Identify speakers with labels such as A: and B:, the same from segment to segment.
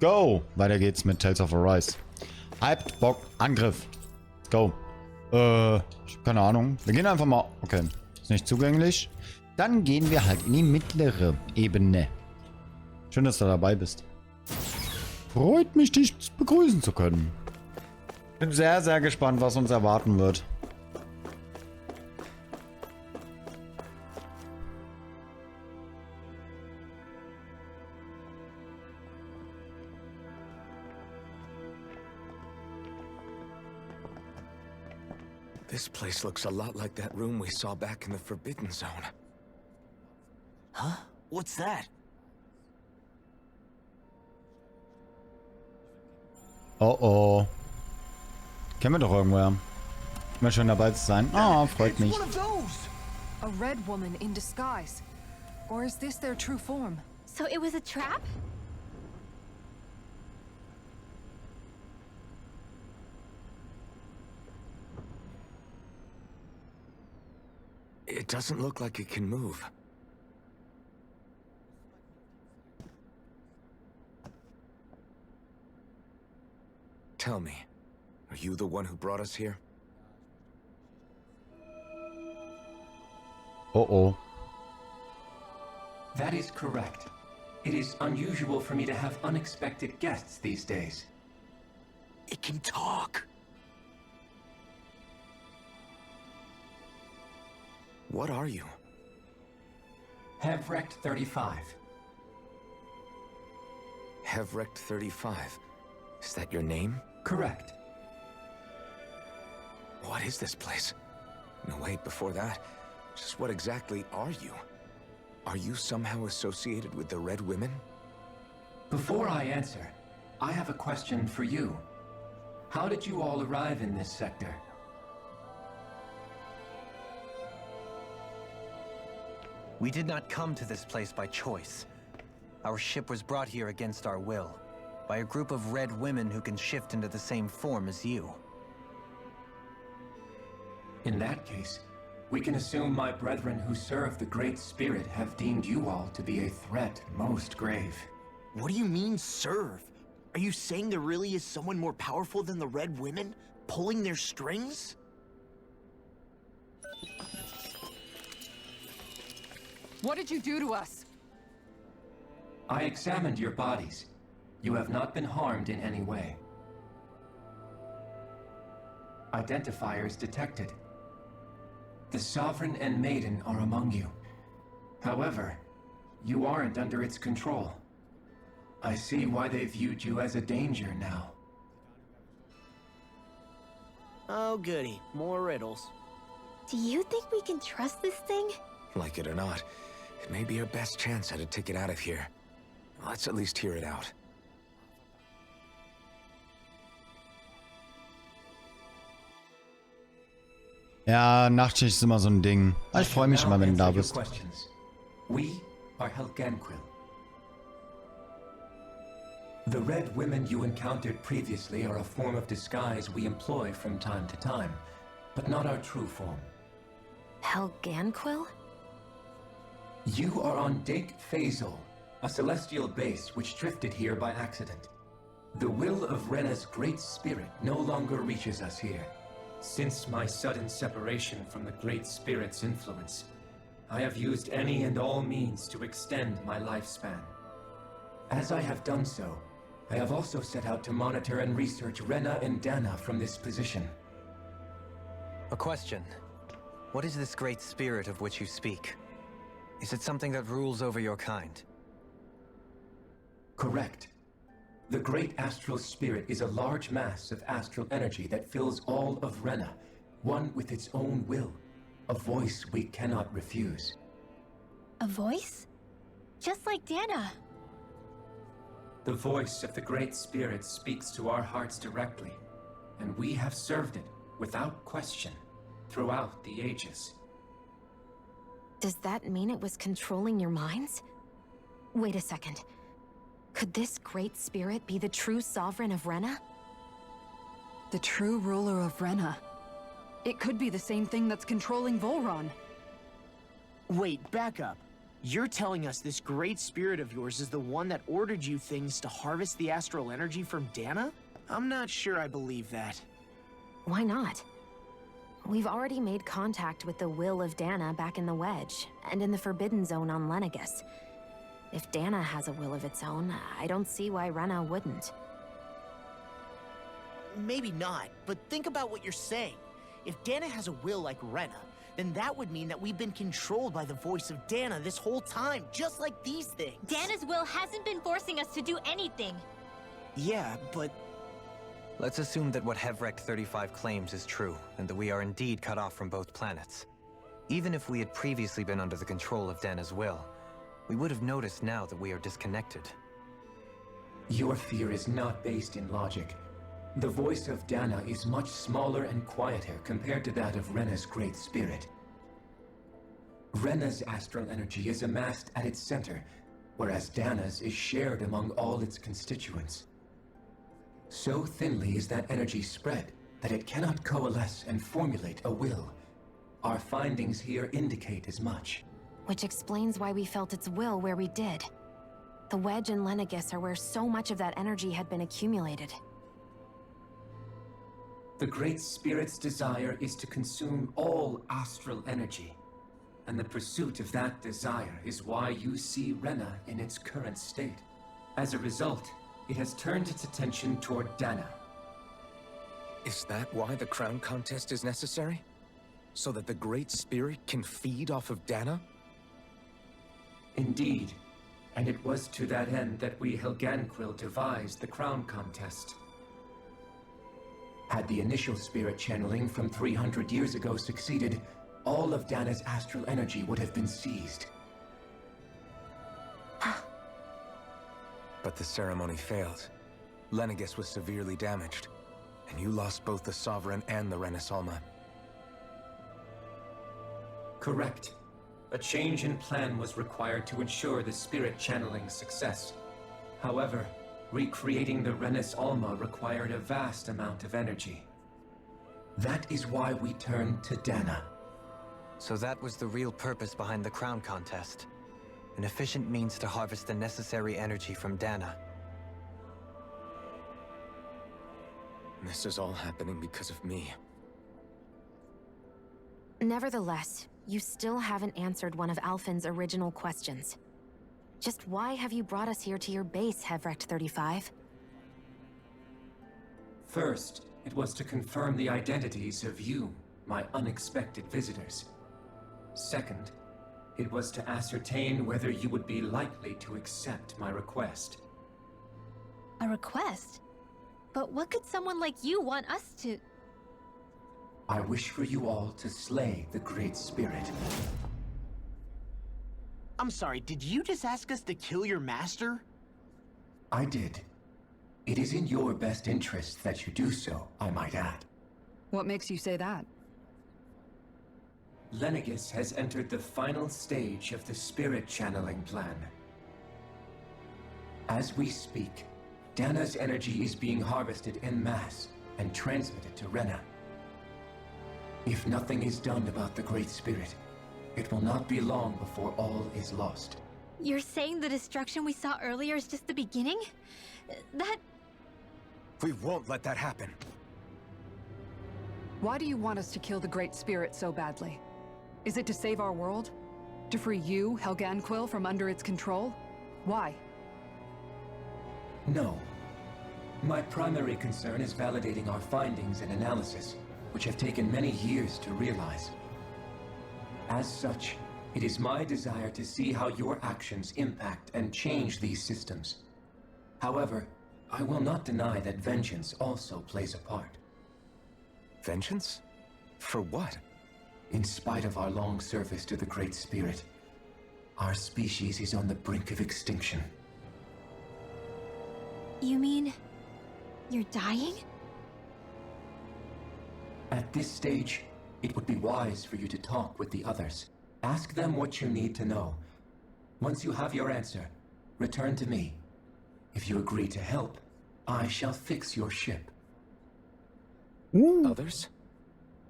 A: Go! Weiter geht's mit Tales of Arise. Hyped, Bock, Angriff. Let's go. Ich hab keine Ahnung. Wir gehen einfach mal... Okay, ist nicht zugänglich. Dann gehen wir halt in die mittlere Ebene. Schön, dass du dabei bist. Freut mich, dich begrüßen zu können. Bin sehr, sehr gespannt, was uns erwarten wird.
B: This place looks a lot like that room we saw back in the Forbidden Zone.
C: Huh? What's that?
A: Oh oh. Kennen wir doch irgendwoher. Immer schön dabei zu sein. Oh, freut mich.
D: A red woman in disguise. Or is this their true form?
E: So it was a trap?
B: It doesn't look like it can move. Tell me, are you the one who brought us here?
A: Oh.
F: That is correct. It is unusual for me to have unexpected guests these days.
C: It can talk.
B: What are you?
F: Hevrect 35.
B: Hevrect 35. Is that your name?
F: Correct.
B: What is this place? No, wait, before that, just what exactly are you? Are you somehow associated with the Red Women?
F: Before I answer, I have a question for you. How did you all arrive in this sector?
G: We did not come to this place by choice. Our ship was brought here against our will, by a group of red women who can shift into the same form as you.
F: In that case, we can assume my brethren who serve the Great Spirit have deemed you all to be a threat most grave.
C: What do you mean, serve? Are you saying there really is someone more powerful than the red women, pulling their strings?
D: What did you do to us?
F: I examined your bodies. You have not been harmed in any way. Identifiers detected. The Sovereign and Maiden are among you. However, you aren't under its control. I see why they viewed you as a danger now.
C: Oh goody, more riddles.
E: Do you think we can trust this thing?
B: Like it or not, it may be our best chance at a ticket out of here. Let's at least hear it out.
A: Ja, Nachtschicht ist immer so ein Ding. Aber ich freue mich immer, wenn du da bist.
F: We are Helganquil. The red women you encountered previously are a form of disguise we employ from time to time, but not our true form.
E: Helganquil?
F: You are on Dake Phasal, a celestial base which drifted here by accident. The will of Rena's great spirit no longer reaches us here. Since my sudden separation from the Great Spirit's influence, I have used any and all means to extend my lifespan. As I have done so, I have also set out to monitor and research Rena and Dahna from this position.
G: A question. What is this great spirit of which you speak? Is it something that rules over your kind?
F: Correct. The Great Astral Spirit is a large mass of astral energy that fills all of Rena, one with its own will, a voice we cannot refuse.
E: A voice? Just like Dahna.
F: The voice of the Great Spirit speaks to our hearts directly, and we have served it without question throughout the ages.
E: Does that mean it was controlling your minds? Wait a second. Could this great spirit be the true sovereign of Rena?
D: The true ruler of Rena. It could be the same thing that's controlling Volron.
C: Wait, back up. You're telling us this great spirit of yours is the one that ordered you things to harvest the astral energy from Dahna? I'm not sure I believe that.
E: Why not? We've already made contact with the will of Dahna back in the Wedge, and in the Forbidden Zone on Lenegus. If Dahna has a will of its own, I don't see why Rena wouldn't.
C: Maybe not, but think about what you're saying. If Dahna has a will like Rena, then that would mean that we've been controlled by the voice of Dahna this whole time, just like these things.
H: Dahna's will hasn't been forcing us to do anything.
C: Yeah, but
G: Let's assume that what Hevrecht 35 claims is true, and that we are indeed cut off from both planets. Even if we had previously been under the control of Dahna's will, we would have noticed now that we are disconnected.
F: Your fear is not based in logic. The voice of Dahna is much smaller and quieter compared to that of Rena's great spirit. Rena's astral energy is amassed at its center, whereas Dahna's is shared among all its constituents. So thinly is that energy spread that it cannot coalesce and formulate a will. Our findings here indicate as much.
E: Which explains why we felt its will where we did. The Wedge and Lenegus are where so much of that energy had been accumulated.
F: The Great Spirit's desire is to consume all astral energy. And the pursuit of that desire is why you see Rena in its current state. As a result, it has turned its attention toward Dahna.
B: Is that why the crown contest is necessary? So that the Great Spirit can feed off of Dahna?
F: Indeed. And it was to that end that we Helganquil devised the crown contest. Had the initial spirit channeling from 300 years ago succeeded, all of Dahna's astral energy would have been seized.
B: But the ceremony failed. Lenegus was severely damaged, and you lost both the Sovereign and the Renaissance.
F: Correct. A change in plan was required to ensure the spirit channeling success. However, recreating the Renis Alma required a vast amount of energy. That is why we turned to Dahna.
G: So that was the real purpose behind the crown contest. An efficient means to harvest the necessary energy from Dahna.
B: This is all happening because of me.
E: Nevertheless, you still haven't answered one of Alphen's original questions. Just why have you brought us here to your base, Hevrecht 35?
F: First, it was to confirm the identities of you, my unexpected visitors. Second, it was to ascertain whether you would be likely to accept my request.
H: A request? But what could someone like you want us to...
F: I wish for you all to slay the Great Spirit.
C: I'm sorry, did you just ask us to kill your master?
F: I did. It is in your best interest that you do so, I might add.
D: What makes you say that?
F: Lenegus has entered the final stage of the spirit channeling plan. As we speak, Dahna's energy is being harvested en masse and transmitted to Rena. If nothing is done about the Great Spirit, it will not be long before all is lost.
H: You're saying the destruction we saw earlier is just the beginning? That...
B: We won't let that happen.
D: Why do you want us to kill the Great Spirit so badly? Is it to save our world? To free you, Helganquil, from under its control? Why?
F: No. My primary concern is validating our findings and analysis, which have taken many years to realize. As such, it is my desire to see how your actions impact and change these systems. However, I will not deny that vengeance also plays a part.
B: Vengeance? For what?
F: In spite of our long service to the Great Spirit, our species is on the brink of extinction.
H: You mean... you're dying?
F: At this stage, it would be wise for you to talk with the others. Ask them what you need to know. Once you have your answer, return to me. If you agree to help, I shall fix your ship.
B: Others?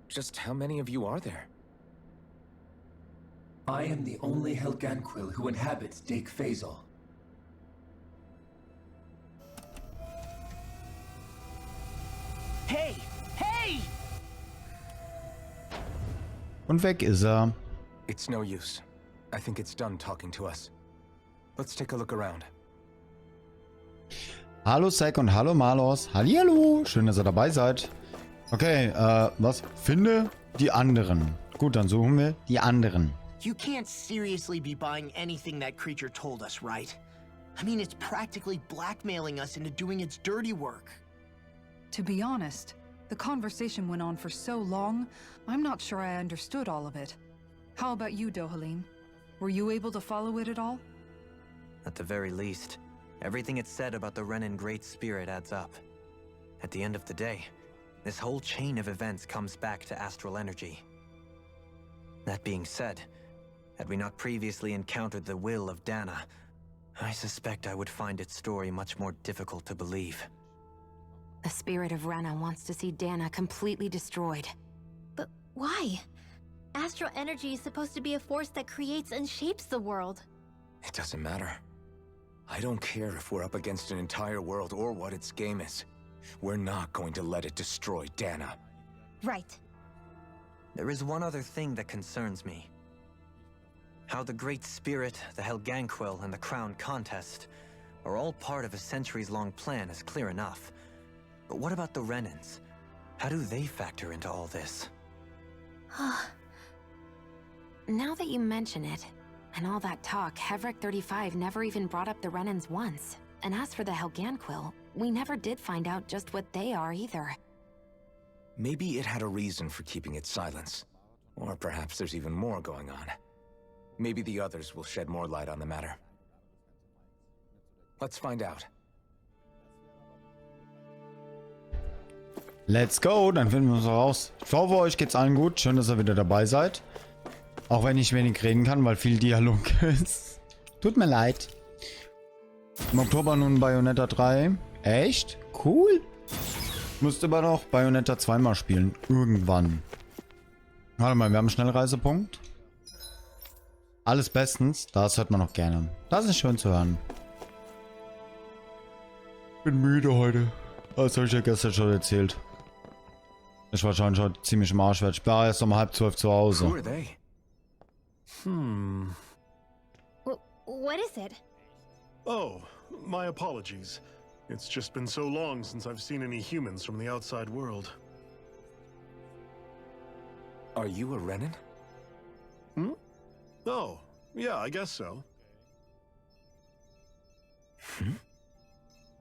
B: Just how many of you are there?
F: I am the only Helganquil who inhabits Dake Faisal.
C: Hey! Hey!
A: Und weg ist er.
B: It's no use. I think it's done talking to us. Let's take a look around.
A: Hallo Zack und hallo Malos. Hallihallo. Schön, dass ihr dabei seid. Okay, was? Finde die anderen. Gut, dann suchen wir die anderen.
C: You can't seriously be buying anything that creature told us, right? I mean, it's practically blackmailing us into doing its dirty work.
D: To be honest, the conversation went on for so long, I'm not sure I understood all of it. How about you, Dohalim? Were you able to follow it at all?
G: At the very least, everything it said about the Renin Great Spirit adds up. At the end of the day, this whole chain of events comes back to astral energy. That being said, had we not previously encountered the will of Dahna, I suspect I would find its story much more difficult to believe.
E: The spirit of Rena wants to see Dahna completely destroyed.
H: But why? Astral energy is supposed to be a force that creates and shapes the world.
B: It doesn't matter. I don't care if we're up against an entire world or what its game is. We're not going to let it destroy Dahna.
H: Right.
G: There is one other thing that concerns me. How the Great Spirit, the Helganquil, and the Crown Contest are all part of a centuries-long plan is clear enough. But what about the Renins? How do they factor into all this?
E: Now that you mention it, and all that talk, Hevrek 35 never even brought up the Renins once. And as for the Helganquil, we never did find out just what they are either.
B: Maybe it had a reason for keeping its silence. Or perhaps there's even more going on. Maybe the others will shed more light on the matter. Let's find out.
A: Let's go, dann finden wir uns raus. Ich hoffe, euch geht's allen gut. Schön, dass ihr wieder dabei seid. Auch wenn ich wenig reden kann, weil viel Dialog ist. Tut mir leid. Im Oktober nun Bayonetta 3. Echt? Cool. Müsste aber noch Bayonetta 2 mal spielen. Irgendwann. Warte mal, wir haben einen Schnellreisepunkt. Alles bestens. Das hört man noch gerne. Das ist schön zu hören. Bin müde heute. Das habe ich ja gestern schon erzählt. Ich war schon ziemlich im Arsch. Ich war erst um 11:30 zu Hause.
B: Who are they?
H: What is it?
I: Oh, my apologies. It's just been so long since I've seen any humans from the outside world.
B: Are you a Renin?
I: Oh, yeah, I guess so.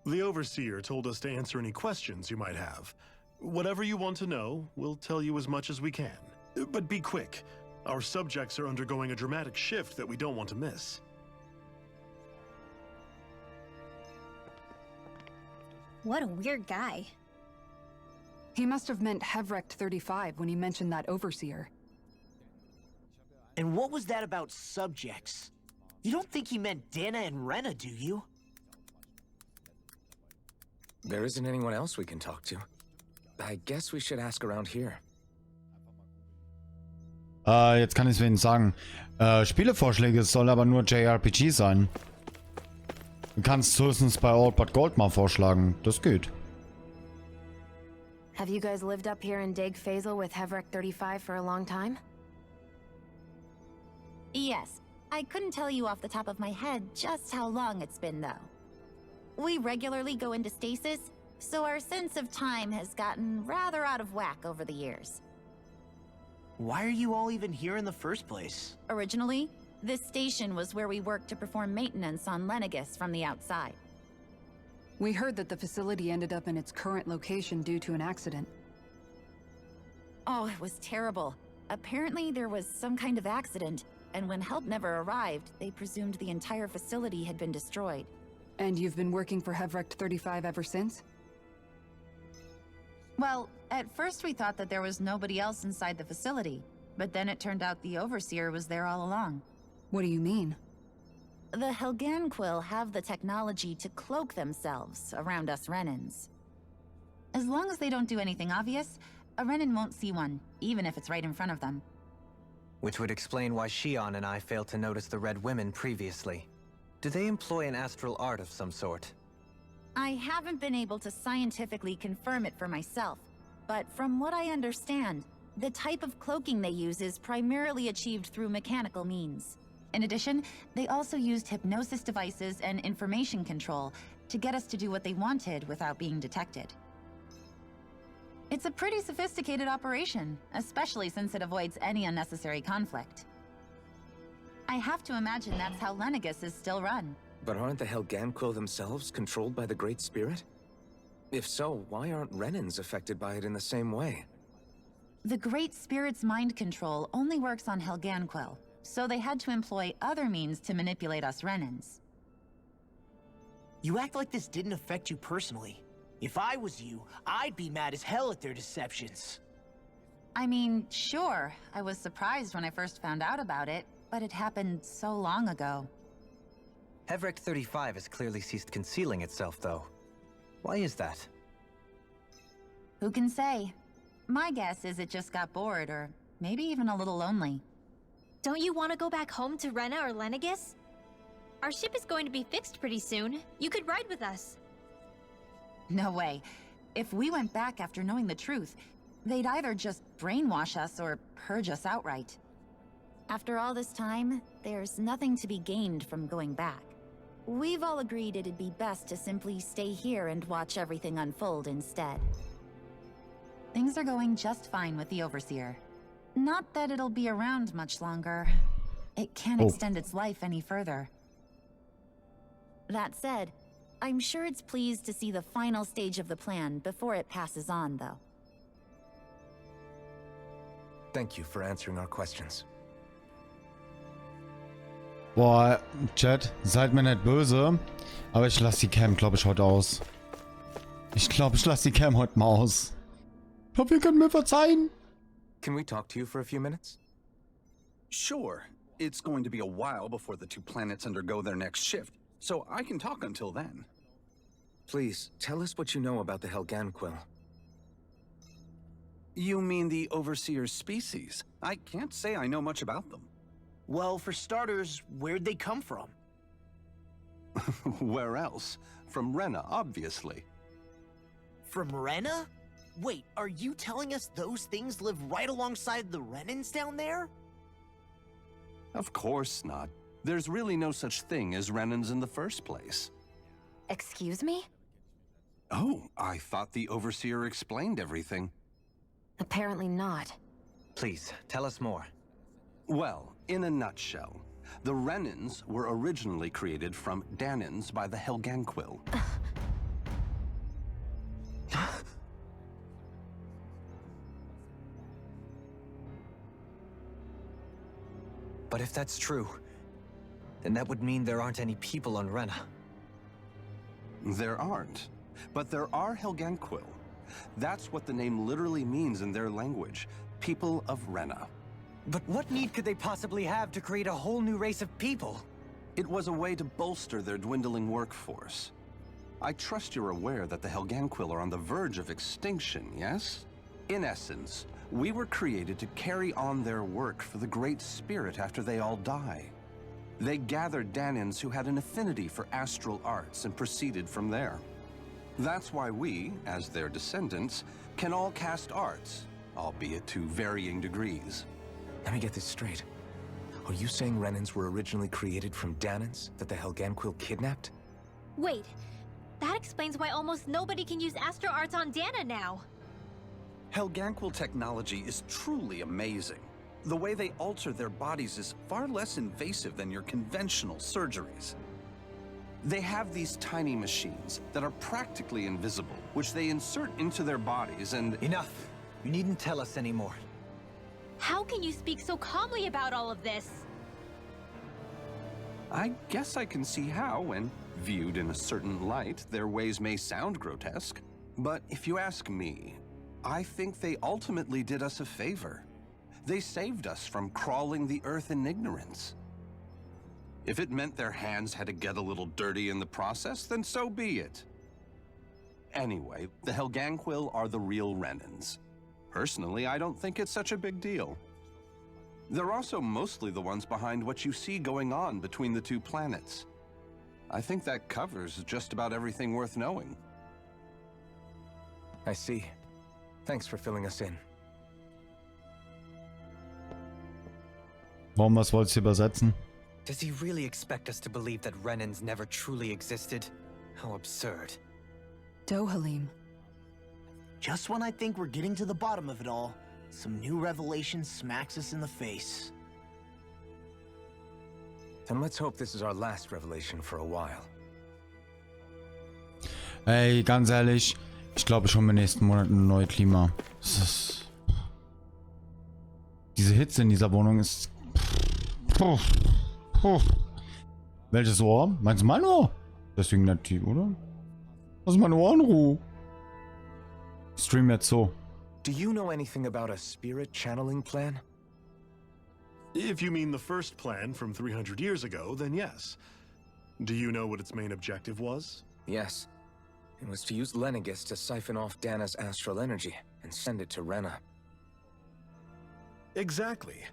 I: The Overseer told us to answer any questions you might have. Whatever you want to know, we'll tell you as much as we can. But be quick. Our subjects are undergoing a dramatic shift that we don't want to miss.
H: What a weird guy.
D: He must have meant Hevrek 35 when he mentioned that Overseer.
C: And what was that about subjects? You don't think he meant Dahna and Rena, do you?
B: There isn't anyone else we can talk to. I guess we should ask around here.
A: Jetzt kann ich es wenigstens sagen. Spielevorschläge soll aber nur Jrpg sein. Du kannst höchstens bei Old But Gold mal vorschlagen. Das geht.
E: Have you guys lived up here in Dake Faisal with Hevrek 35 for a long time?
J: Yes. I couldn't tell you off the top of my head just how long it's been, though. We regularly go into stasis, so our sense of time has gotten rather out of whack over the years.
C: Why are you all even here in the first place?
J: Originally, this station was where we worked to perform maintenance on Lenegis from the outside.
D: We heard that the facility ended up in its current location due to an accident.
J: Oh, it was terrible. Apparently there was some kind of accident, and when help never arrived, they presumed the entire facility had been destroyed.
D: And you've been working for Hevrek 35 ever since?
J: Well, at first we thought that there was nobody else inside the facility, but then it turned out the Overseer was there all along.
D: What do you mean?
J: The Helganquil have the technology to cloak themselves around us Renins. As long as they don't do anything obvious, a Renin won't see one, even if it's right in front of them.
G: Which would explain why Shion and I failed to notice the Red Women previously. Do they employ an astral art of some sort?
J: I haven't been able to scientifically confirm it for myself, but from what I understand, the type of cloaking they use is primarily achieved through mechanical means. In addition, they also used hypnosis devices and information control to get us to do what they wanted without being detected. It's a pretty sophisticated operation, especially since it avoids any unnecessary conflict. I have to imagine that's how Lenegis is still run.
B: But aren't the Helganquil themselves controlled by the Great Spirit? If so, why aren't Renans affected by it in the same way?
J: The Great Spirit's mind control only works on Helganquil, so they had to employ other means to manipulate us Renans.
C: You act like this didn't affect you personally. If I was you, I'd be mad as hell at their deceptions.
J: I mean, sure, I was surprised when I first found out about it, but it happened so long ago.
G: Hevrek 35 has clearly ceased concealing itself, though. Why is that?
J: Who can say? My guess is it just got bored, or maybe even a little lonely.
H: Don't you want to go back home to Rena or Lenegis? Our ship is going to be fixed pretty soon. You could ride with us.
J: No way. If we went back after knowing the truth, they'd either just brainwash us or purge us outright. After all this time, there's nothing to be gained from going back. We've all agreed it'd be best to simply stay here and watch everything unfold instead. Things are going just fine with the Overseer. Not that it'll be around much longer. It can't extend its life any further. That said, I'm sure it's pleased to see the final stage of the plan before it passes on, though.
B: Thank you for answering our questions.
A: Boah, Chat, seid mir nicht böse, aber ich lasse die Cam, glaube ich, heute aus. Ich glaube, ich lasse die Cam heute mal aus. Ich hoffe, ihr könnt mir verzeihen.
B: Can we talk to you for a few minutes?
K: Sure. It's going to be a while before the two planets undergo their next shift, so I can talk until then.
B: Please, tell us what you know about the Helganquil.
K: You mean the Overseer's species? I can't say I know much about them.
C: Well, for starters, where'd they come from?
K: Where else? From Rena, obviously.
C: From Rena? Wait, are you telling us those things live right alongside the Renans down there?
K: Of course not. There's really no such thing as Renans in the first place.
E: Excuse me?
K: Oh, I thought the Overseer explained everything.
E: Apparently not.
G: Please, tell us more.
K: Well, in a nutshell, the Renans were originally created from Dahnans by the Helganquil.
G: But if that's true, then that would mean there aren't any people on Rena.
K: There aren't. But there are Helganquil. That's what the name literally means in their language. People of Rena.
G: But what need could they possibly have to create a whole new race of people?
K: It was a way to bolster their dwindling workforce. I trust you're aware that the Helganquil are on the verge of extinction, yes? In essence, we were created to carry on their work for the Great Spirit after they all die. They gathered Dahnans who had an affinity for astral arts and proceeded from there. That's why we, as their descendants, can all cast arts, albeit to varying degrees.
B: Let me get this straight. Are you saying Renans were originally created from Dahnans that the Helganquil kidnapped?
H: Wait, that explains why almost nobody can use astro arts on Dahna now.
K: Helganquil technology is truly amazing. The way they alter their bodies is far less invasive than your conventional surgeries. They have these tiny machines that are practically invisible, which they insert into their bodies and—
G: Enough! You needn't tell us anymore.
H: How can you speak so calmly about all of this?
K: I guess I can see how, when viewed in a certain light, their ways may sound grotesque. But if you ask me, I think they ultimately did us a favor. They saved us from crawling the earth in ignorance. If it meant their hands had to get a little dirty in the process, then so be it. Anyway, the Helganquil are the real Renans. Personally, I don't think it's such a big deal. They're also mostly the ones behind what you see going on between the two planets. I think that covers just about everything worth knowing.
B: I see. Thanks for filling us in.
A: Warum, was wolltest du übersetzen?
G: Does he really expect us to believe that Renans never truly existed? How absurd.
D: Dohalim.
C: Just when I think we're getting to the bottom of it all, some new revelation smacks us in the face.
B: Then let's hope this is our last revelation for a while.
A: Ey, ganz ehrlich, ich glaube schon im nächsten Monat ein neues Klima. Diese Hitze in dieser Wohnung ist... Welches Ohr? Meinst du mein Ohr? Deswegen nicht die, oder? Lass meine Ohren in Ruhe. Stream jetzt so.
B: Do you know anything about a spirit channeling plan?
I: If you mean the first plan from 300 years ago, then yes. Do you know what its main objective was?
B: Yes. It was to use Lenegis to siphon off Dahna's astral energy and send it to Rena.
I: Exactly.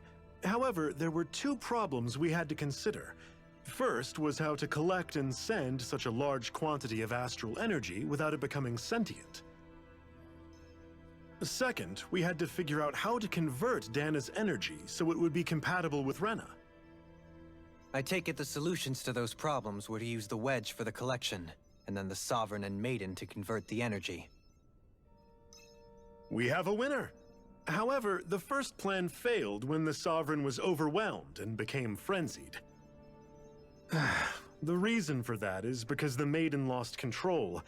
I: However, there were two problems we had to consider. First was how to collect and send such a large quantity of astral energy without it becoming sentient. Second, we had to figure out how to convert Dahna's energy so it would be compatible with Rena.
G: I take it the solutions to those problems were to use the wedge for the collection, and then the Sovereign and Maiden to convert the energy.
I: We have a winner! However, the first plan failed when the Sovereign was overwhelmed and became frenzied. The reason for that is because the Maiden lost control.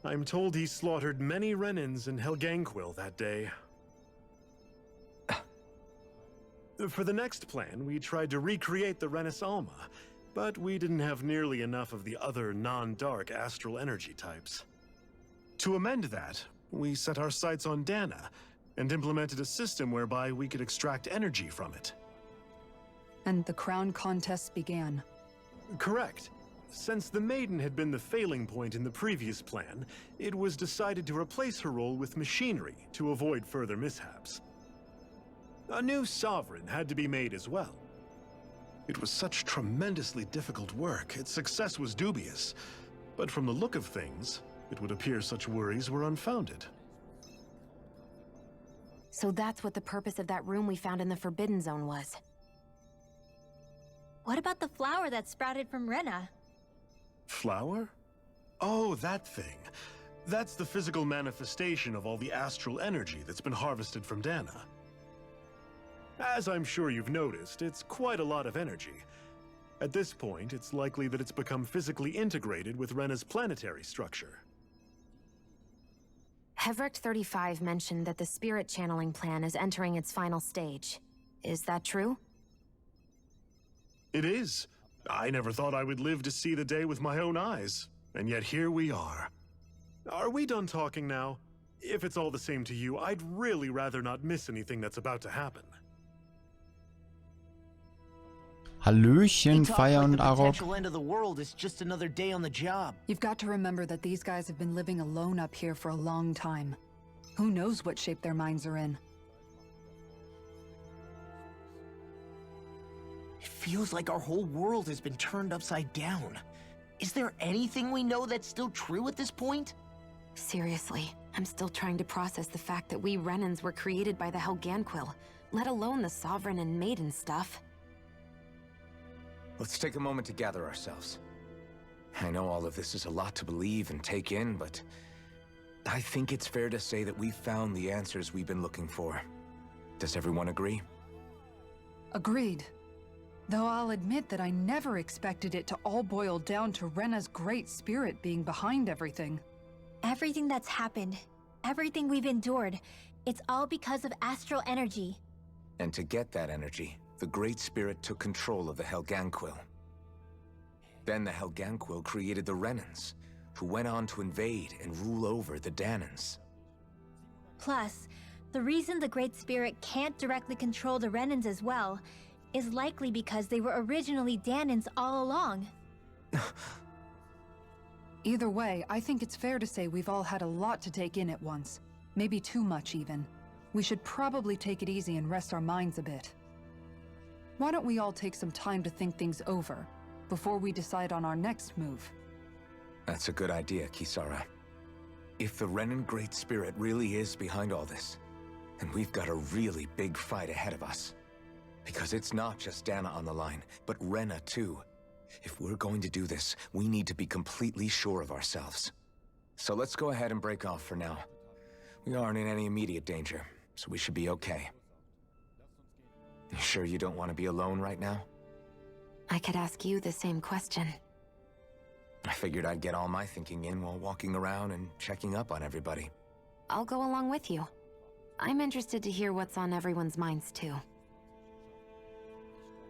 I: I'm told he slaughtered many Renans in Helganquil that day. For the next plan, we tried to recreate the Renis Alma, but we didn't have nearly enough of the other non-dark astral energy types. To amend that, we set our sights on Dahna, and implemented a system whereby we could extract energy from it.
D: And the crown contests began.
I: Correct. Since the Maiden had been the failing point in the previous plan, it was decided to replace her role with machinery to avoid further mishaps. A new Sovereign had to be made as well. It was such tremendously difficult work, its success was dubious. But from the look of things, it would appear such worries were unfounded.
E: So that's what the purpose of that room we found in the Forbidden Zone was.
H: What about the flower that sprouted from Rena?
I: Flower? Oh, that thing. That's the physical manifestation of all the astral energy that's been harvested from Dahna. As I'm sure you've noticed, it's quite a lot of energy. At this point, it's likely that it's become physically integrated with Rena's planetary structure.
E: Hevrecht 35 mentioned that the spirit channeling plan is entering its final stage. Is that true?
I: It is. I never thought I would live to see the day with my own eyes, and yet here we are. Are we done talking now? If it's all the same to you, I'd really rather not miss anything that's about to happen.
A: Hallöchen, Feier und
C: The
A: Arok.
C: potential end of the world is just another day on the job.
D: You've got to remember that these guys have been living alone up here for a long time. Who knows what shape their minds are in?
C: It feels like our whole world has been turned upside down. Is there anything we know that's still true at this point?
E: Seriously, I'm still trying to process the fact that we Renans were created by the Helganquil, let alone the Sovereign and Maiden stuff.
B: Let's take a moment to gather ourselves. I know all of this is a lot to believe and take in, but I think it's fair to say that we've found the answers we've been looking for. Does everyone agree?
D: Agreed. Though I'll admit that I never expected it to all boil down to Rena's great spirit being behind everything.
H: Everything that's happened, everything we've endured, it's all because of astral energy.
B: And to get that energy, the Great Spirit took control of the Helganquil. Then the Helganquil created the Renans, who went on to invade and rule over the Dahnans.
H: Plus, the reason the Great Spirit can't directly control the Renans as well is likely because they were originally Dahnans all along.
D: Either way, I think it's fair to say we've all had a lot to take in at once. Maybe too much even. We should probably take it easy and rest our minds a bit. Why don't we all take some time to think things over before we decide on our next move?
B: That's a good idea, Kisara. If the Renan Great Spirit really is behind all this, then we've got a really big fight ahead of us. Because it's not just Dahna on the line, but Rena too. If we're going to do this, we need to be completely sure of ourselves. So let's go ahead and break off for now. We aren't in any immediate danger, so we should be okay. You sure you don't want to be alone right now?
E: I could ask you the same question.
B: I figured I'd get all my thinking in while walking around and checking up on everybody.
E: I'll go along with you. I'm interested to hear what's on everyone's minds too.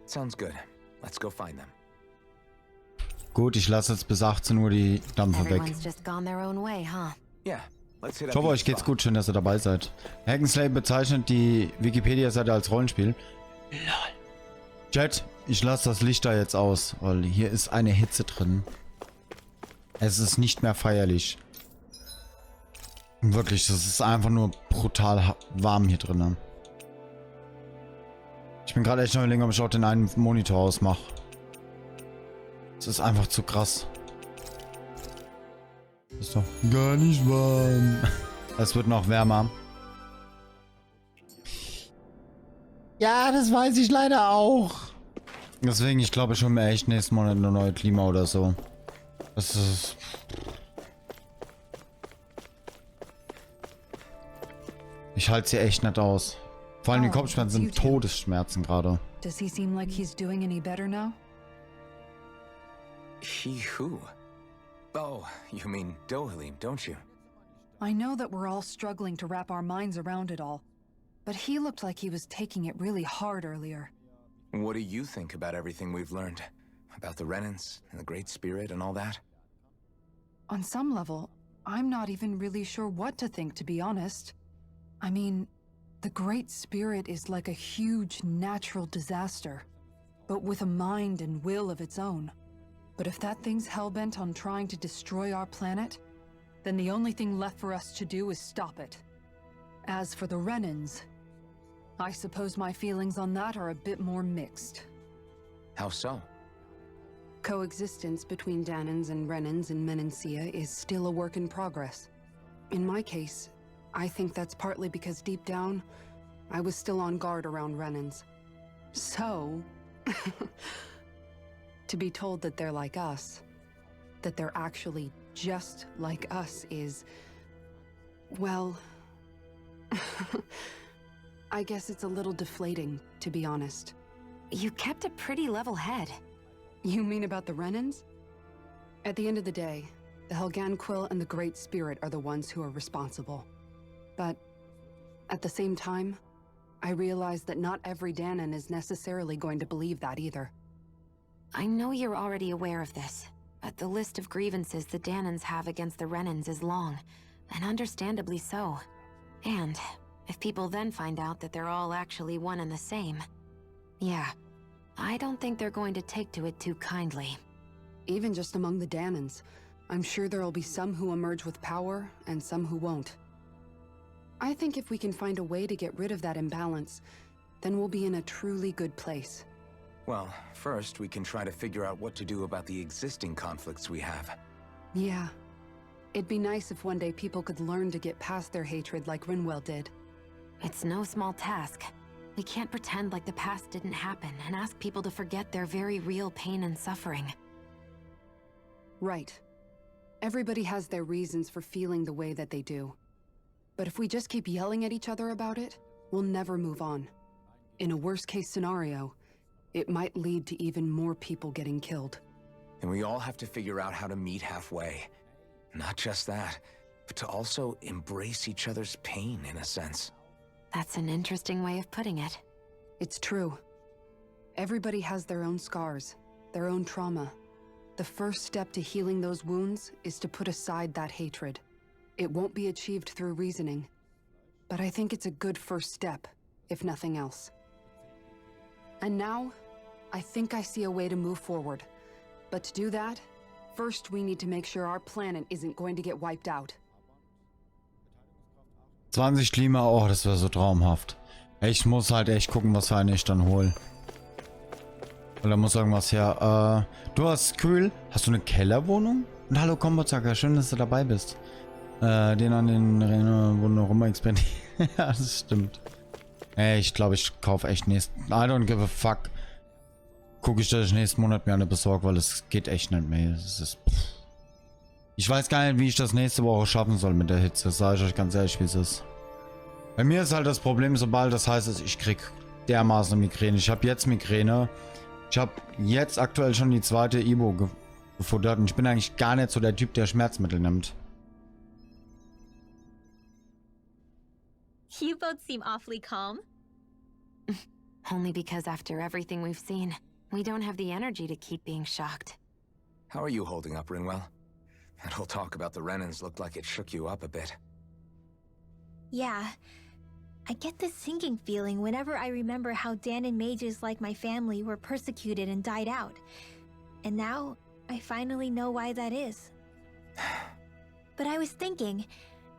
B: Sounds good. Let's go find them.
A: Gut, ich lasse jetzt bis 18 Uhr die Dampfe weg.
E: Everyone's just gone their own way, huh?
B: Yeah, let's hit
A: Ich hoffe, euch geht's gut. Schön, dass ihr dabei seid. Hack and Slay bezeichnet die Wikipedia-Seite als Rollenspiel. Lol. Chat, ich lasse das Licht da jetzt aus, weil hier ist eine Hitze drin. Es ist nicht mehr feierlich. Wirklich, das ist einfach nur brutal warm hier drin. Ich bin gerade echt noch überlegen, ob ich auch den einen Monitor ausmache. Es ist einfach zu krass. Ist doch gar nicht warm. Es wird noch wärmer. Ja, das weiß ich leider auch. Deswegen, ich glaube schon mir echt nächsten Monat eine neue Klima oder so. Das ist... Ich halte sie echt nicht aus. Vor allem die Kopfschmerzen sind Todesschmerzen gerade.
D: Does he seem like he's doing any better now?
B: He who? Oh, you mean Dohalim, don't you?
D: I know that we're all struggling to wrap our minds around it all, but he looked like he was taking it really hard earlier.
B: What do you think about everything we've learned? About the Renans and the Great Spirit and all that?
D: On some level, I'm not even really sure what to think, to be honest. I mean, the Great Spirit is like a huge natural disaster, but with a mind and will of its own. But if that thing's hellbent on trying to destroy our planet, then the only thing left for us to do is stop it. As for the Renans, I suppose my feelings on that are a bit more mixed.
B: How so?
D: Coexistence between Dahnans and Renans in Menancia is still a work in progress. In my case, I think that's partly because deep down, I was still on guard around Renans. So, to be told that they're like us, that they're actually just like us is, well, I guess it's a little deflating, to be honest.
E: You kept a pretty level head.
D: You mean about the Renans? At the end of the day, the Helganquil and the Great Spirit are the ones who are responsible. But at the same time, I realize that not every Dahnan is necessarily going to believe that either.
E: I know you're already aware of this, but the list of grievances the Dahnans have against the Renans is long, and understandably so. And if people then find out that they're all actually one and the same, yeah, I don't think they're going to take to it too kindly.
D: Even just among the Dahnans, I'm sure there'll be some who emerge with power and some who won't. I think if we can find a way to get rid of that imbalance, then we'll be in a truly good place.
B: Well, first we can try to figure out what to do about the existing conflicts we have.
D: Yeah. It'd be nice if one day people could learn to get past their hatred like Rinwell did.
E: It's no small task. We can't pretend like the past didn't happen and ask people to forget their very real pain and suffering.
D: Right. Everybody has their reasons for feeling the way that they do. But if we just keep yelling at each other about it, we'll never move on. In a worst-case scenario, it might lead to even more people getting killed.
B: And we all have to figure out how to meet halfway. Not just that, but to also embrace each other's pain in a sense.
E: That's an interesting way of putting it.
D: It's true. Everybody has their own scars, their own trauma. The first step to healing those wounds is to put aside that hatred. It won't be achieved through reasoning, but I think it's a good first step, if nothing else. And now, I think I see a way to move forward. But to do that, first we need to make sure our planet isn't going to get wiped out.
A: 20 Klima, oh, das wäre so traumhaft. Ich muss halt echt gucken, was für einen ich dann hole. Oder muss irgendwas her? Du hast kühl. Hast du eine Kellerwohnung? Und hallo Kombozacker, schön, dass du dabei bist. Den an den Rennen rum experimentiert. Ja, das stimmt. Ey, ich glaube, ich kaufe echt nächsten... I don't give a fuck. Gucke ich, dass ich nächsten Monat mir eine besorge, weil es geht echt nicht mehr. Das ist... Ich weiß gar nicht, wie ich das nächste Woche schaffen soll mit der Hitze. Das sage ich euch ganz ehrlich, wie es ist. Bei mir ist halt das Problem, sobald das heißt, ich krieg dermaßen Migräne. Ich habe jetzt Migräne. Ich habe jetzt aktuell schon die zweite Ibo gefuttert und ich bin eigentlich gar nicht so der Typ, der Schmerzmittel nimmt.
H: You both seem awfully calm.
E: Only because after everything we've seen, we don't have the energy to keep being shocked.
B: How are you holding up, Rinwell? That whole talk about the Renans looked like it shook you up a bit.
H: Yeah. I get this sinking feeling whenever I remember how Dahnan mages like my family were persecuted and died out. And now, I finally know why that is. But I was thinking,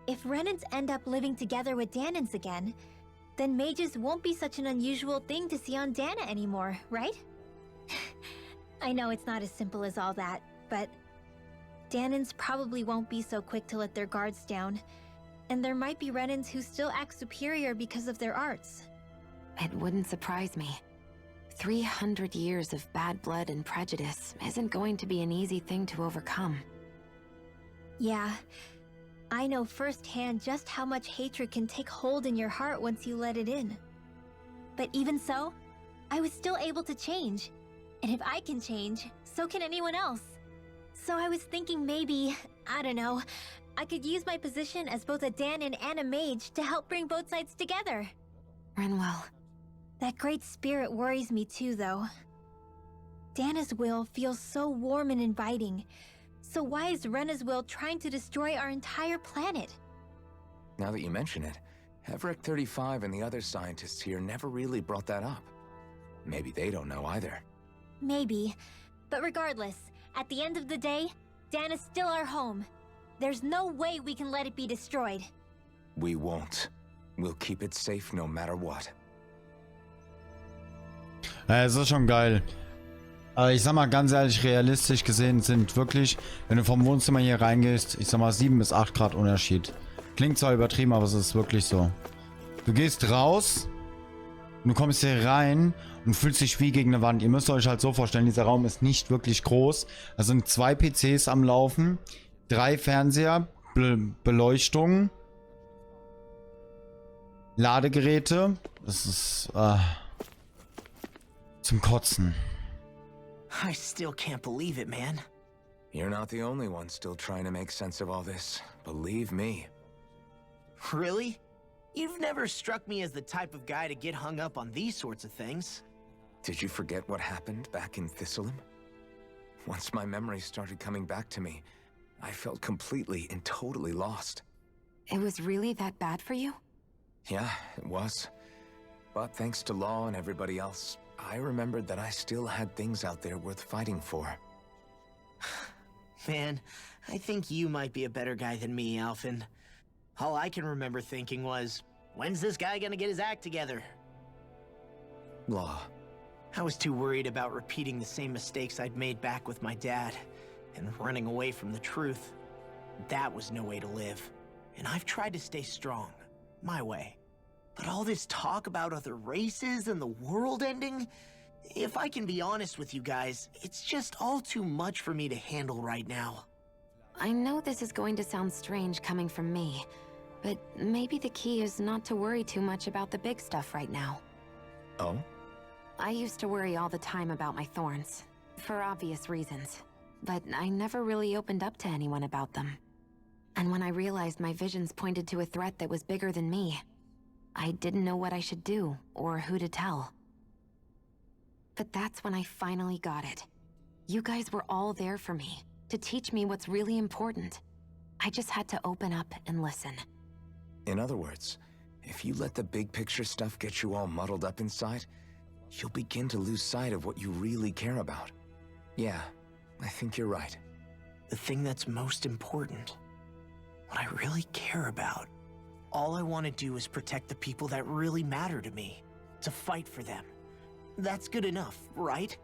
H: if Renans end up living together with Dahnans again, then mages won't be such an unusual thing to see on Dahna anymore, right? I know it's not as simple as all that, but Dahnans probably won't be so quick to let their guards down. And there might be Renans who still act superior because of their arts.
E: It wouldn't surprise me. 300 years of bad blood and prejudice isn't going to be an easy thing to overcome.
H: Yeah. I know firsthand just how much hatred can take hold in your heart once you let it in. But even so, I was still able to change. And if I can change, so can anyone else. So I was thinking maybe, I don't know, I could use my position as both a Dahnan and a mage to help bring both sides together.
E: Rinwell.
H: That great spirit worries me too, though. Dahna's will feels so warm and inviting. So why is Rena's will trying to destroy our entire planet?
B: Now that you mention it, Hevrek 35 and the other scientists here never really brought that up. Maybe they don't know either.
H: Maybe. But regardless, at the end of the day, Dahna's still our home. There's no way we can let it be destroyed.
B: We won't. We'll keep it safe no matter what.
A: Es ist schon geil. Aber ich sag mal ganz ehrlich, realistisch gesehen sind wirklich, wenn du vom Wohnzimmer hier reingehst, ich sag mal 7 bis 8 Grad Unterschied. Klingt zwar übertrieben, aber es ist wirklich so. Du gehst raus und du kommst hier rein und fühlst dich wie gegen eine Wand. Ihr müsst euch halt so vorstellen, dieser Raum ist nicht wirklich groß. Da sind 2 PCs am Laufen, 3 Fernseher, Beleuchtung, Ladegeräte. Das ist zum Kotzen.
C: I still can't believe it, man.
B: You're not the only one still trying to make sense of all this. Believe me.
C: Really? You've never struck me as the type of guy to get hung up on these sorts of things.
B: Did you forget what happened back in Thistleum? Once my memories started coming back to me, I felt completely and totally lost.
E: It was really that bad for you?
B: Yeah, it was. But thanks to Law and everybody else, I remembered that I still had things out there worth fighting for.
C: Man, I think you might be a better guy than me, Alphen. All I can remember thinking was, when's this guy gonna get his act together?
B: Law.
C: I was too worried about repeating the same mistakes I'd made back with my dad, and running away from the truth. That was no way to live. And I've tried to stay strong, my way. But all this talk about other races and the world ending, if I can be honest with you guys, it's just all too much for me to handle right now.
E: I know this is going to sound strange coming from me, but maybe the key is not to worry too much about the big stuff right now.
B: Oh?
E: I used to worry all the time about my thorns, for obvious reasons, but I never really opened up to anyone about them. And when I realized my visions pointed to a threat that was bigger than me, I didn't know what I should do, or who to tell. But that's when I finally got it. You guys were all there for me, to teach me what's really important. I just had to open up and listen.
B: In other words, if you let the big picture stuff get you all muddled up inside, you'll begin to lose sight of what you really care about. Yeah, I think you're right.
C: The thing that's most important, what I really care about. All I want to do is protect the people that really matter to me, to fight for them. That's good enough, right?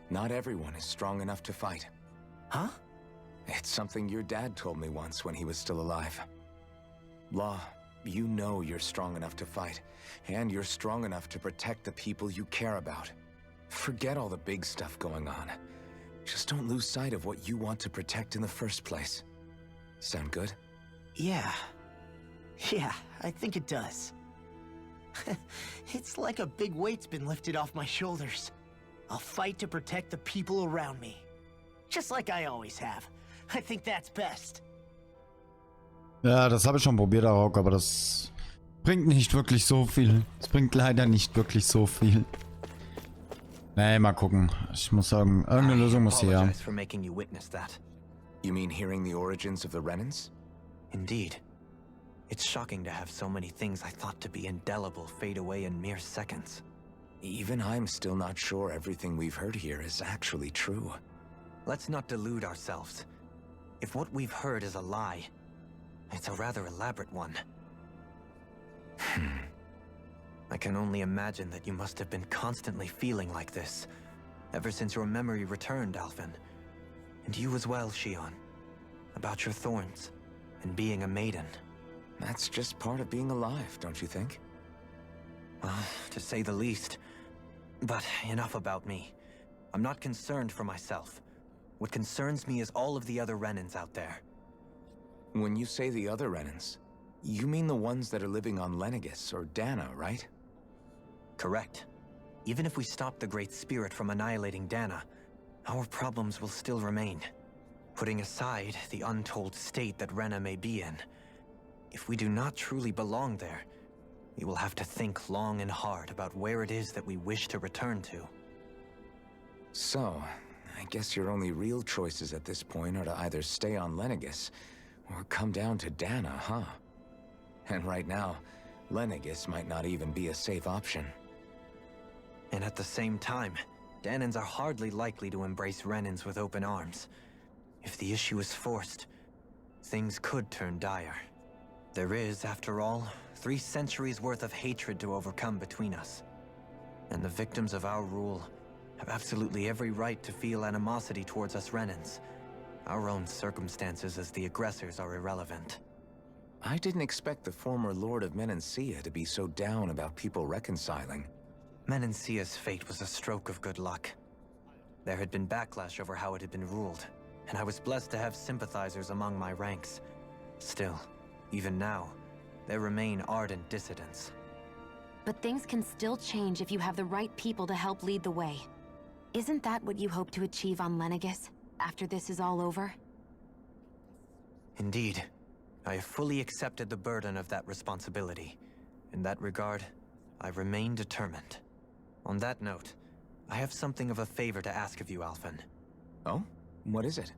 B: Not everyone is strong enough to fight.
C: Huh?
B: It's something your dad told me once when he was still alive. Law, you know you're strong enough to fight, and you're strong enough to protect the people you care about. Forget all the big stuff going on. Just don't lose sight of what you want to protect in the first place. Sound good?
C: Yeah. Yeah, I think it does. It's like a big weight's been lifted off my shoulders. I'll fight to protect the people around me. Just like I always have. I think that's best.
A: Ja, das habe ich schon probiert, Arok, aber das bringt nicht wirklich so viel. Es bringt leider nicht wirklich so viel. Nee, mal gucken. Ich muss sagen, irgendeine Lösung muss her.
G: For making you witness that.
B: You mean hearing the origins of the Renans?
G: Indeed. It's shocking to have so many things I thought to be indelible fade away in mere seconds.
B: Even I'm still not sure everything we've heard here is actually true.
G: Let's not delude ourselves. If what we've heard is a lie, it's a rather elaborate one. I can only imagine that you must have been constantly feeling like this, ever since your memory returned, Alphen. And you as well, Shion. About your thorns, and being a maiden.
B: That's just part of being alive, don't you think?
G: Well, to say the least. But enough about me. I'm not concerned for myself. What concerns me is all of the other Renans out there.
B: When you say the other Renans, you mean the ones that are living on Lenegis or Dahna, right?
G: Correct. Even if we stop the Great Spirit from annihilating Dahna, our problems will still remain. Putting aside the untold state that Rena may be in, if we do not truly belong there, we will have to think long and hard about where it is that we wish to return to.
B: So, I guess your only real choices at this point are to either stay on Lenegis or come down to Dahna, huh? And right now, Lenegis might not even be a safe option.
G: And at the same time, Dahnans are hardly likely to embrace Renans with open arms. If the issue is forced, things could turn dire. There is, after all, 3 centuries worth of hatred to overcome between us. And the victims of our rule have absolutely every right to feel animosity towards us Renans. Our own circumstances as the aggressors are irrelevant.
B: I didn't expect the former Lord of Menancia to be so down about people reconciling.
G: Menancia's fate was a stroke of good luck. There had been backlash over how it had been ruled, and I was blessed to have sympathizers among my ranks. Still, even now, there remain ardent dissidents.
E: But things can still change if you have the right people to help lead the way. Isn't that what you hope to achieve on Lenegis, after this is all over?
G: Indeed. I have fully accepted the burden of that responsibility. In that regard, I remain determined. On that note, I have something of a favor to ask of you, Alphen.
B: Oh? What is it?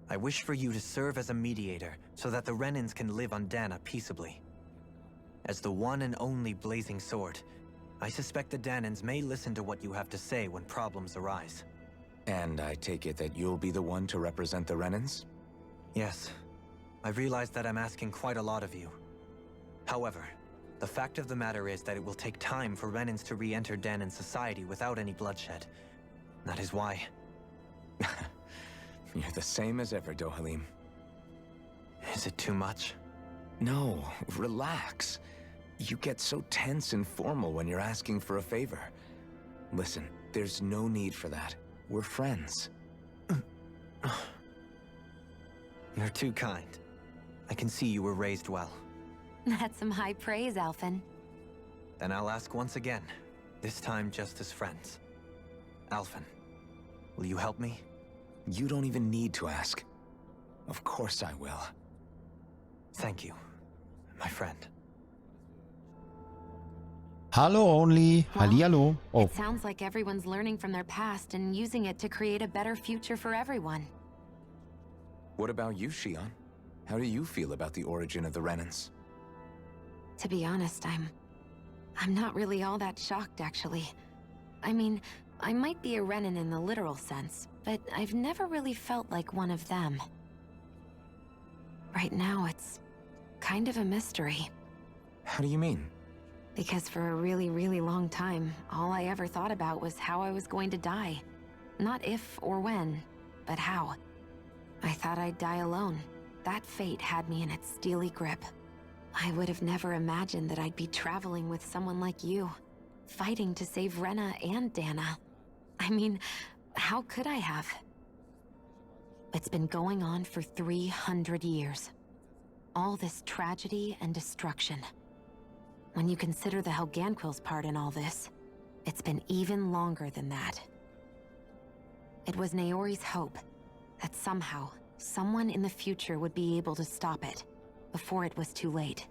G: I wish for you to serve as a mediator so that the Renans can live on Dahna peaceably. As the one and only blazing sword, I suspect the Dahnans may listen to what you have to say when problems arise.
B: And I take it that you'll be the one to represent the Renans?
G: Yes. I realize that I'm asking quite a lot of you. However, the fact of the matter is that it will take time for Renans to re-enter Dahnan society without any bloodshed. That is why...
B: You're the same as ever, Dohalim.
G: Is it too much?
B: No, relax. You get so tense and formal when you're asking for a favor. Listen, there's no need for that. We're friends.
G: You're too kind. I can see you were raised well.
E: That's some high praise, Alphen.
G: Then I'll ask once again, this time just as friends. Alphen, will you help me?
B: You don't even need to ask. Of course I will.
G: Thank you, my friend.
A: Hallo, Only.
E: Well,
A: Hallihallo. Oh,
E: It sounds like everyone's learning from their past and using it to create a better future for everyone.
B: What about you, Shion? How do you feel about the origin of the Renans?
E: To be honest, I'm not really all that shocked, actually. I mean, I might be a Renan in the literal sense, but I've never really felt like one of them. Right now, it's kind of a mystery.
B: How do you mean?
E: Because for a really, really long time, all I ever thought about was how I was going to die. Not if or when, but how. I thought I'd die alone. That fate had me in its steely grip. I would have never imagined that I'd be traveling with someone like you, fighting to save Rena and Dahna. I mean, how could I have? It's been going on for 300 years. All this tragedy and destruction. When you consider the Helganquil's part in all this, it's been even longer than that. It was Naori's hope that somehow, someone in the future would be able to stop it before it was too late.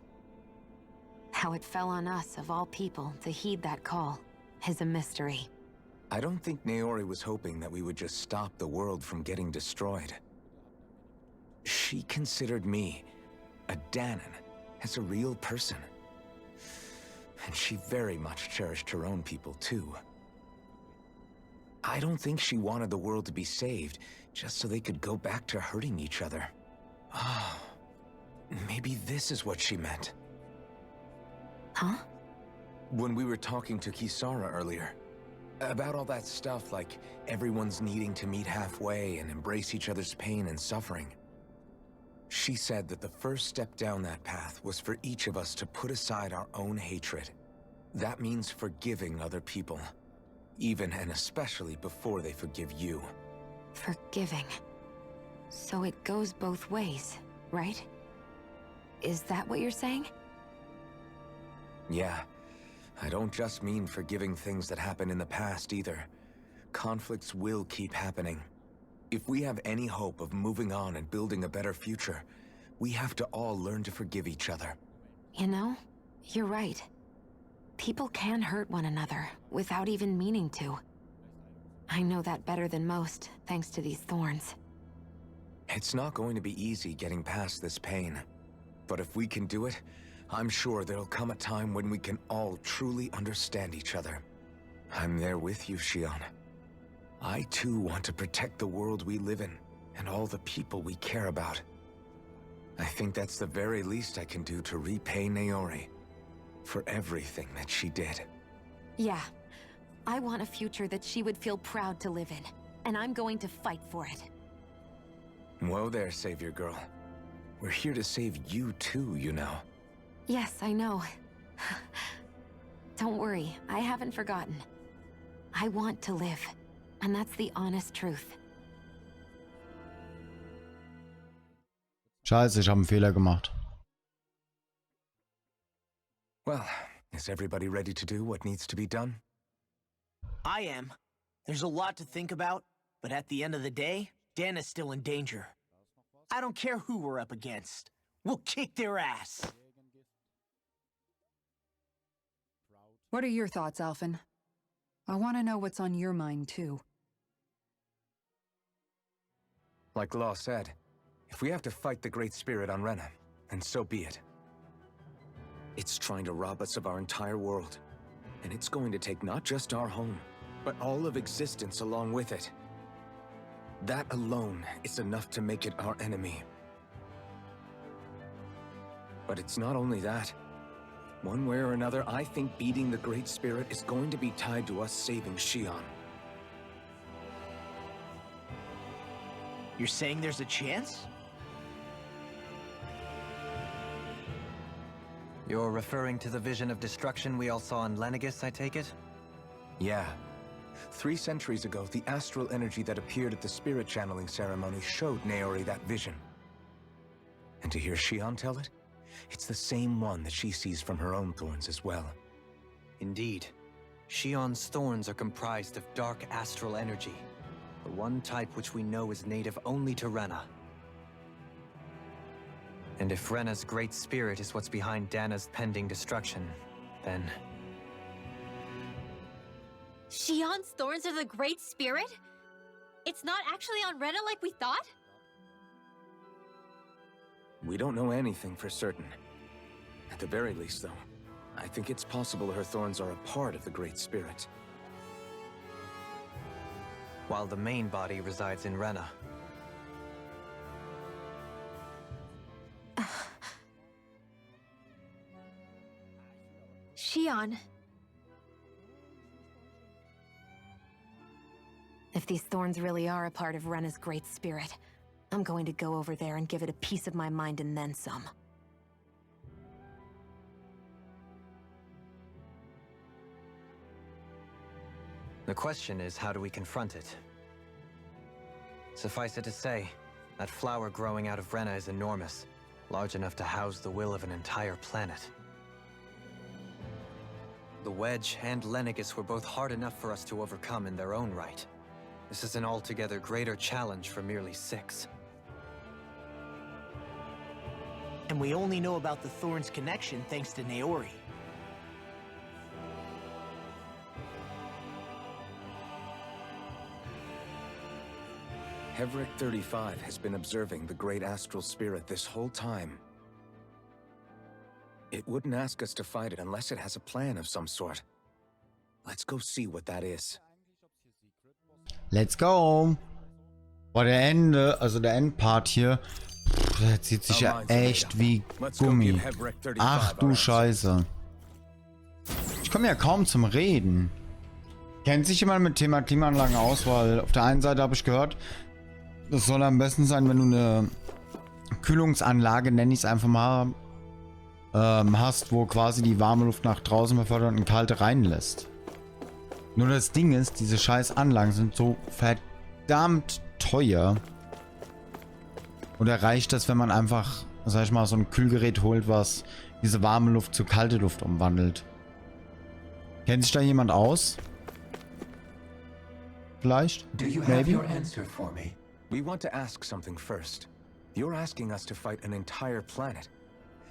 E: How it fell on us, of all people, to heed that call is a mystery.
B: I don't think Naori was hoping that we would just stop the world from getting destroyed. She considered me, a Dahnan, as a real person. And she very much cherished her own people, too. I don't think she wanted the world to be saved, just so they could go back to hurting each other. Oh, maybe this is what she meant.
E: Huh?
B: When we were talking to Kisara earlier, about all that stuff like everyone's needing to meet halfway and embrace each other's pain and suffering. She said that the first step down that path was for each of us to put aside our own hatred. That means forgiving other people, even and especially before they forgive you.
E: Forgiving. So it goes both ways, right? Is that what you're saying?
B: Yeah. I don't just mean forgiving things that happened in the past either. Conflicts will keep happening. If we have any hope of moving on and building a better future, we have to all learn to forgive each other.
E: You know, you're right. People can hurt one another without even meaning to. I know that better than most, thanks to these thorns.
B: It's not going to be easy getting past this pain. But if we can do it, I'm sure there'll come a time when we can all truly understand each other. I'm there with you, Shion. I too want to protect the world we live in, and all the people we care about. I think that's the very least I can do to repay Naori for everything that she did.
E: Yeah. I want a future that she would feel proud to live in, and I'm going to fight for it.
B: Whoa there, Savior Girl. We're here to save you too, you know.
E: Yes, I know. Don't worry, I haven't forgotten. I want to live, and that's the honest truth.
A: Scheiße, ich habe einen Fehler gemacht.
B: Well, is everybody ready to do what needs to be done?
C: I am. There's a lot to think about, but at the end of the day, Dahna's still in danger. I don't care who we're up against. We'll kick their ass.
D: What are your thoughts, Alphen? I want to know what's on your mind, too.
B: Like Law said, if we have to fight the Great Spirit on Rena, then so be it. It's trying to rob us of our entire world. And it's going to take not just our home, but all of existence along with it. That alone is enough to make it our enemy. But it's not only that. One way or another, I think beating the Great Spirit is going to be tied to us saving Shion.
C: You're saying there's a chance?
G: You're referring to the vision of destruction we all saw in Lenegis, I take it?
B: Yeah. 3 centuries ago, the astral energy that appeared at the spirit channeling ceremony showed Naori that vision. And to hear Shion tell it, it's the same one that she sees from her own thorns as well.
G: Indeed. Shion's thorns are comprised of dark astral energy, the one type which we know is native only to Rena. And if Rena's great spirit is what's behind Dahna's pending destruction, then...
H: Shion's thorns are the Great Spirit? It's not actually on Rena like we thought?
B: We don't know anything for certain. At the very least, though, I think it's possible her thorns are a part of the Great Spirit.
G: While the main body resides in Rena.
H: Shion.
E: If If these thorns really are a part of Rena's great spirit, I'm going to go over there and give it a piece of my mind and then some.
G: The question is, how do we confront it? Suffice it to say, that flower growing out of Rena is enormous, large enough to house the will of an entire planet. The Wedge and Lenegis were both hard enough for us to overcome in their own right. This is an altogether greater challenge for merely 6.
C: And we only know about the Thorn's connection thanks to Naori.
B: Hevric 35 has been observing the great astral spirit this whole time. It wouldn't ask us to fight it unless it has a plan of some sort. Let's go see what that is.
A: Let's go! Boah, der Ende, also der Endpart hier, der zieht sich ja echt wie Gummi. Ach du Scheiße. Ich komme ja kaum zum Reden. Kennt sich jemand mit Thema Klimaanlagen aus? Weil auf der einen Seite habe ich gehört, das soll am besten sein, wenn du eine Kühlungsanlage, nenne ich es einfach mal, hast, wo quasi die warme Luft nach draußen befördert und kalte reinlässt. Nur das Ding ist, diese scheiß Anlagen sind so verdammt teuer. Oder reicht das, wenn man einfach, sag ich mal, so ein Kühlgerät holt, was diese warme Luft zu kalte Luft umwandelt? Kennt sich da jemand aus? Vielleicht?
F: Do you have your answer for me?
B: We want to ask something first. You're asking us to fight an entire planet.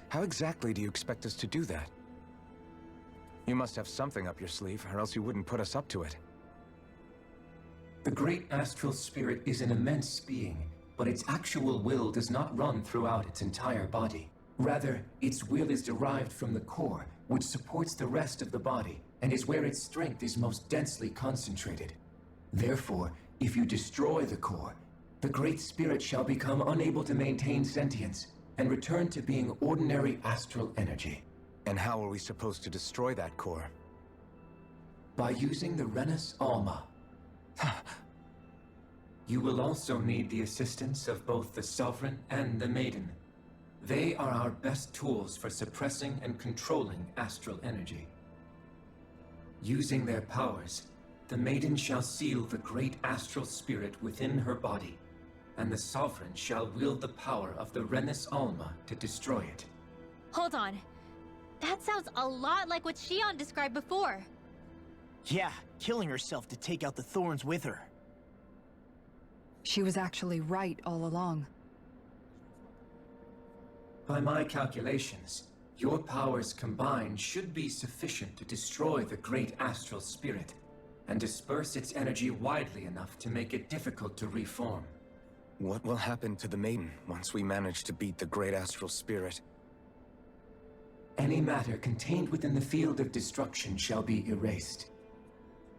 B: How exactly do you expect us to do that? You must have something up your sleeve, or else you wouldn't put us up to it.
F: The great astral spirit is an immense being, but its actual will does not run throughout its entire body. Rather, its will is derived from the core, which supports the rest of the body, and is where its strength is most densely concentrated. Therefore, if you destroy the core, the great spirit shall become unable to maintain sentience, and return to being ordinary astral energy.
B: And how are we supposed to destroy that core?
F: By using the Renis Alma. You will also need the assistance of both the Sovereign and the Maiden. They are our best tools for suppressing and controlling astral energy. Using their powers, the Maiden shall seal the great astral spirit within her body, and the Sovereign shall wield the power of the Renis Alma to destroy it.
H: Hold on. That sounds a lot like what Shion described before.
C: Yeah, killing herself to take out the Thorns with her.
D: She was actually right all along.
F: By my calculations, your powers combined should be sufficient to destroy the great astral spirit, and disperse its energy widely enough to make it difficult to reform.
B: What will happen to the Maiden once we manage to beat the great astral spirit?
F: Any matter contained within the field of destruction shall be erased.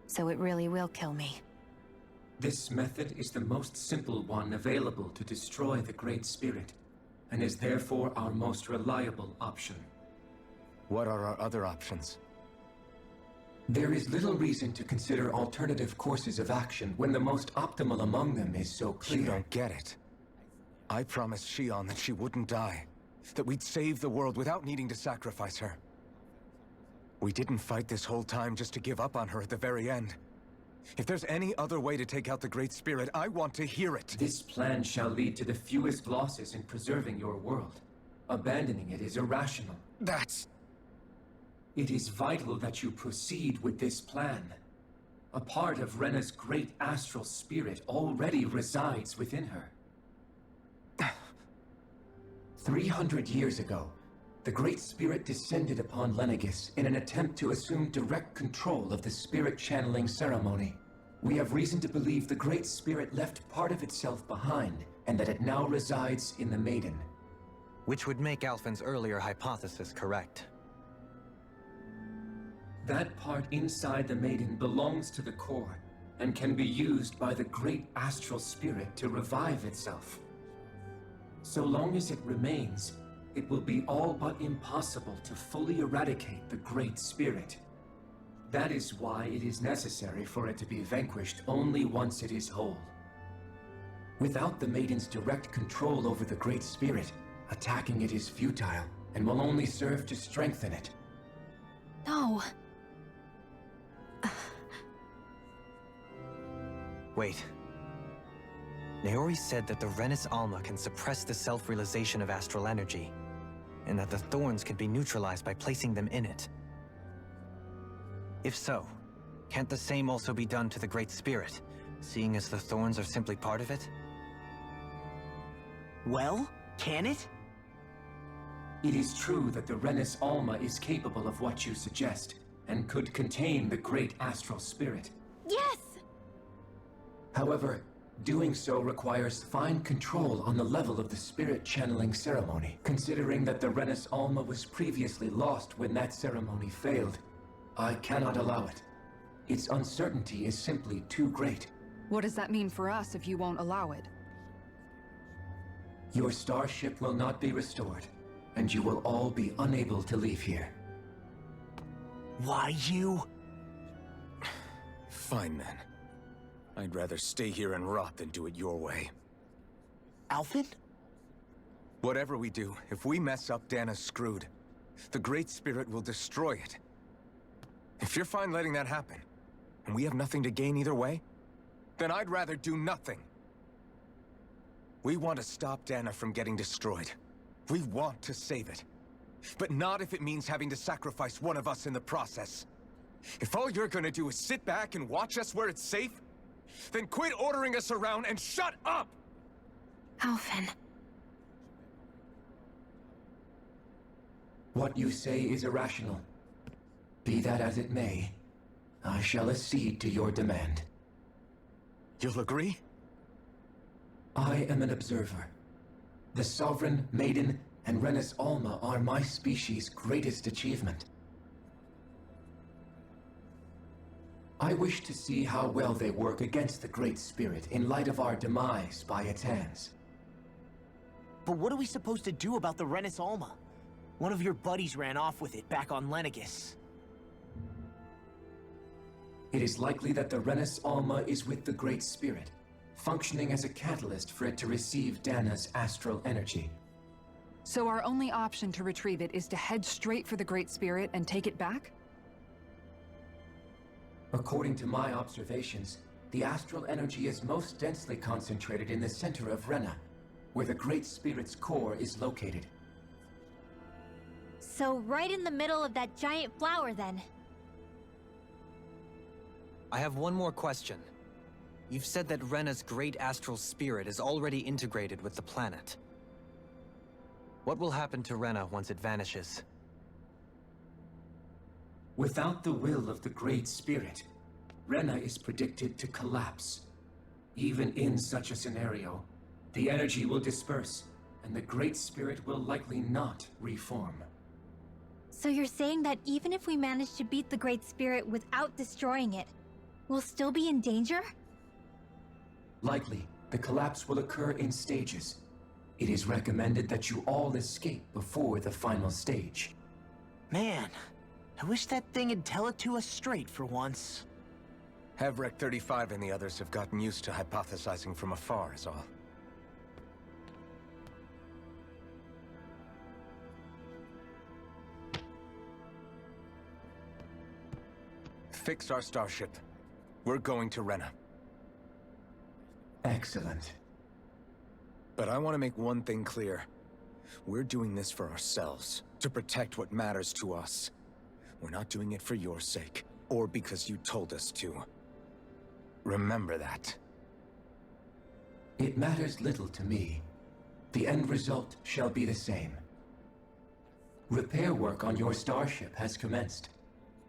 E: So it really will kill me.
F: This method is the most simple one available to destroy the Great Spirit, and is therefore our most reliable option.
B: What are our other options?
F: There is little reason to consider alternative courses of action when the most optimal among them is so clear.
B: You don't get it. I promised Shion that she wouldn't die, that we'd save the world without needing to sacrifice her. We didn't fight this whole time just to give up on her at the very end. If there's any other way to take out the Great Spirit, I want to hear it.
F: This plan shall lead to the fewest losses in preserving your world. Abandoning it is irrational.
B: That's...
F: It is vital that you proceed with this plan. A part of Rena's great astral spirit already resides within her. 300 years ago, the Great Spirit descended upon Lenegis in an attempt to assume direct control of the spirit channeling ceremony. We have reason to believe the Great Spirit left part of itself behind, and that it now resides in the Maiden. Which would make Alphen's earlier hypothesis correct. That part inside the Maiden belongs to the core, and can be used by the great astral spirit to revive itself. So long as it remains, it will be all but impossible to fully eradicate the Great Spirit. That is why it is necessary for it to be vanquished only once it is whole. Without the Maiden's direct control over the Great Spirit, attacking it is futile and will only serve to strengthen it.
H: No.
G: Wait. Naori said that the Renis Alma can suppress the self-realization of astral energy, and that the thorns can be neutralized by placing them in it. If so, can't the same also be done to the Great Spirit, seeing as the thorns are simply part of it?
C: Well, can it?
F: It is true that the Renis Alma is capable of what you suggest, and could contain the great astral spirit.
H: Yes!
F: However, doing so requires fine control on the level of the spirit channeling ceremony. Considering that the Renis Alma was previously lost when that ceremony failed, I cannot allow it. Its uncertainty is simply too great.
D: What does that mean for us if you won't allow it?
F: Your starship will not be restored, and you will all be unable to leave here.
C: Why you?
B: Fine then. I'd rather stay here and rot than do it your way.
C: Alphen?
B: Whatever we do, if we mess up, Dahna's screwed. The Great Spirit will destroy it. If you're fine letting that happen, and we have nothing to gain either way, then I'd rather do nothing. We want to stop Dahna from getting destroyed. We want to save it. But not if it means having to sacrifice one of us in the process. If all you're gonna do is sit back and watch us where it's safe, then quit ordering us around and shut up!
H: Alphen.
F: What you say is irrational. Be that as it may, I shall accede to your demand.
B: You'll agree?
F: I am an observer. The Sovereign, Maiden, and Renis Alma are my species' greatest achievement. I wish to see how well they work against the Great Spirit in light of our demise by its hands.
C: But what are we supposed to do about the Renis Alma? One of your buddies ran off with it back on Lenegus.
F: It is likely that the Renis Alma is with the Great Spirit, functioning as a catalyst for it to receive Dahna's astral energy.
D: So our only option to retrieve it is to head straight for the Great Spirit and take it back?
F: According to my observations, the astral energy is most densely concentrated in the center of Rena, where the Great Spirit's core is located.
H: So right in the middle of that giant flower, then.
G: I have one more question. You've said that Rena's great astral spirit is already integrated with the planet. What will happen to Rena once it vanishes?
F: Without the will of the Great Spirit, Rena is predicted to collapse. Even in such a scenario, the energy will disperse, and the Great Spirit will likely not reform.
H: So you're saying that even if we manage to beat the Great Spirit without destroying it, we'll still be in danger?
F: Likely, the collapse will occur in stages. It is recommended that you all escape before the final stage.
C: Man, I wish that thing would tell it to us straight for once.
B: Hevrek 35 and the others have gotten used to hypothesizing from afar is all. Fix our starship. We're going to Rena.
F: Excellent.
B: But I want to make one thing clear. We're doing this for ourselves, to protect what matters to us. We're not doing it for your sake, or because you told us to. Remember that.
F: It matters little to me. The end result shall be the same. Repair work on your starship has commenced.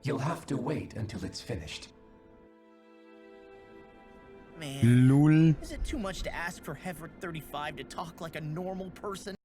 F: You'll have to wait until it's finished.
C: Man,
A: Lul.
C: is it too much to ask for Hevrek 35 to talk like a normal person?